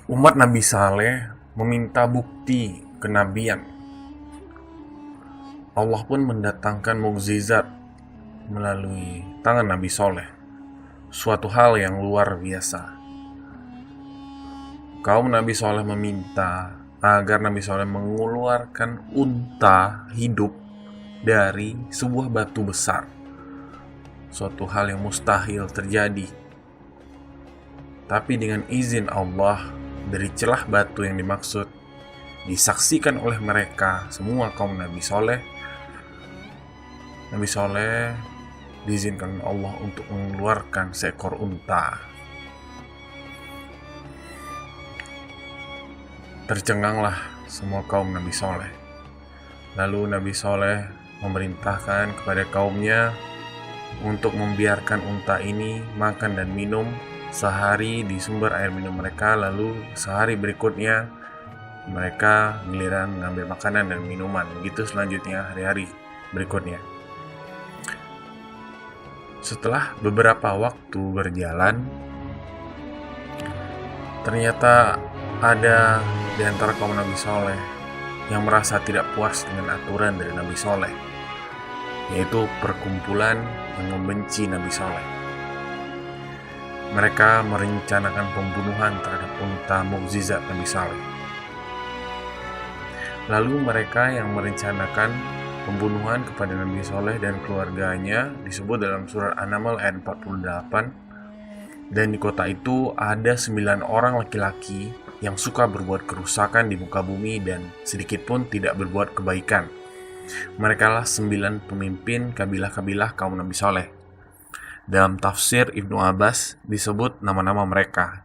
Umat Nabi Saleh meminta bukti kenabian. Allah pun mendatangkan mukjizat melalui tangan Nabi Saleh, suatu hal yang luar biasa. Kaum Nabi Saleh meminta agar Nabi Saleh mengeluarkan unta hidup dari sebuah batu besar, suatu hal yang mustahil terjadi. Tapi dengan izin Allah, dari celah batu yang dimaksud disaksikan oleh mereka semua kaum Nabi Saleh, Nabi Saleh diizinkan Allah untuk mengeluarkan seekor unta. Tercenganglah semua kaum Nabi Saleh. Lalu Nabi Saleh memerintahkan kepada kaumnya untuk membiarkan unta ini makan dan minum sehari di sumber air minum mereka. Lalu sehari berikutnya mereka giliran mengambil makanan dan minuman. Begitu selanjutnya hari-hari berikutnya. Setelah beberapa waktu berjalan, ternyata ada di antara kaum Nabi Saleh yang merasa tidak puas dengan aturan dari Nabi Saleh, yaitu perkumpulan yang membenci Nabi Saleh. Mereka merencanakan pembunuhan terhadap unta mukjizat Nabi Saleh. Lalu mereka yang merencanakan pembunuhan kepada Nabi Saleh dan keluarganya disebut dalam surat An-Naml ayat 48. Dan di kota itu ada 9 orang laki-laki yang suka berbuat kerusakan di muka bumi dan sedikit pun tidak berbuat kebaikan. Merekalah 9 pemimpin kabilah-kabilah kaum Nabi Saleh. Dalam tafsir Ibnu Abbas disebut nama-nama mereka.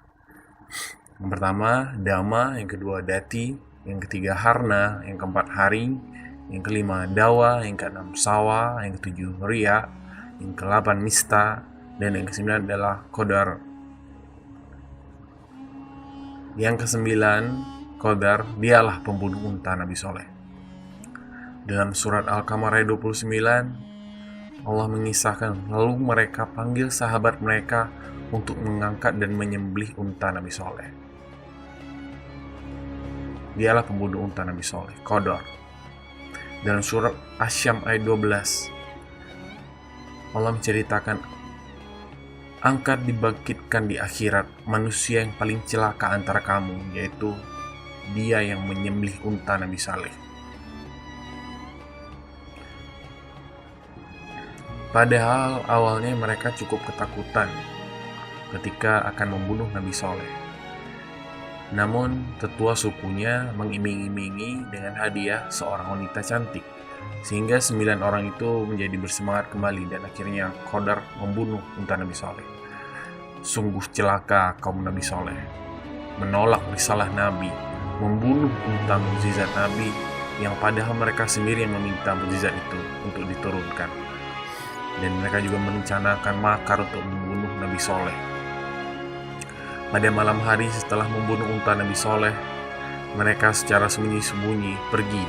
Yang pertama Dama, yang kedua Dati, yang ketiga Harna, yang keempat Hari, yang kelima Dawa, yang keenam Sawa, yang ketujuh Ria, yang ke-8 Mista, dan yang ke-9 adalah Qadar. Yang ke-9 Qadar, dialah pembunuh unta Nabi Saleh. Dalam surat Al-Qamar ayat 29, Allah mengisahkan, lalu mereka panggil sahabat mereka untuk mengangkat dan menyembelih unta Nabi Saleh. Dialah pembunuh unta Nabi Saleh, Qadar. Dalam surat Asy-Syams ayat 12, Allah menceritakan, angkat dibangkitkan di akhirat manusia yang paling celaka antara kamu, yaitu dia yang menyembelih unta Nabi Saleh. Padahal awalnya mereka cukup ketakutan ketika akan membunuh Nabi Saleh. Namun tetua sukunya mengiming-imingi dengan hadiah seorang wanita cantik, sehingga 9 orang itu menjadi bersemangat kembali dan akhirnya Qadar membunuh unta Nabi Saleh. Sungguh celaka kaum Nabi Saleh, menolak risalah Nabi, membunuh unta mukjizat Nabi yang padahal mereka sendiri yang meminta mukjizat itu untuk diturunkan. Dan mereka juga merencanakan makar untuk membunuh Nabi Saleh. Pada malam hari setelah membunuh unta Nabi Saleh, mereka secara sembunyi-sembunyi pergi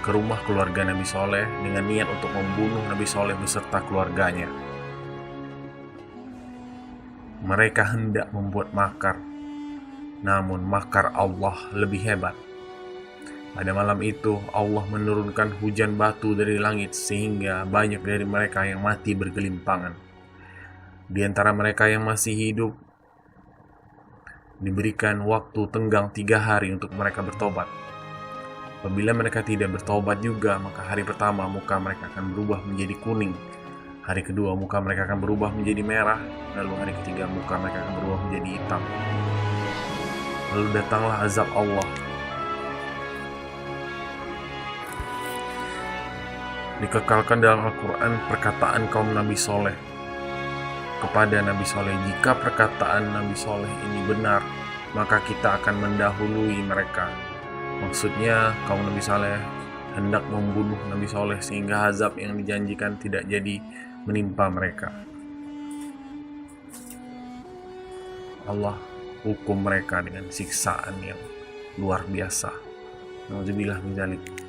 ke rumah keluarga Nabi Saleh dengan niat untuk membunuh Nabi Saleh beserta keluarganya. Mereka hendak membuat makar, namun makar Allah lebih hebat. Pada malam itu Allah menurunkan hujan batu dari langit sehingga banyak dari mereka yang mati bergelimpangan. Di antara mereka yang masih hidup diberikan waktu tenggang 3 hari untuk mereka bertobat. Apabila mereka tidak bertobat juga, maka hari pertama muka mereka akan berubah menjadi kuning, hari kedua muka mereka akan berubah menjadi merah, lalu hari ketiga muka mereka akan berubah menjadi hitam. Lalu datanglah azab Allah. Dikekalkan dalam Al-Quran perkataan kaum Nabi Saleh kepada Nabi Saleh, jika perkataan Nabi Saleh ini benar, maka kita akan mendahului mereka. Maksudnya kaum Nabi Saleh hendak membunuh Nabi Saleh sehingga azab yang dijanjikan tidak jadi menimpa mereka. Allah hukum mereka dengan siksaan yang luar biasa. Nauzubillah min dzalik.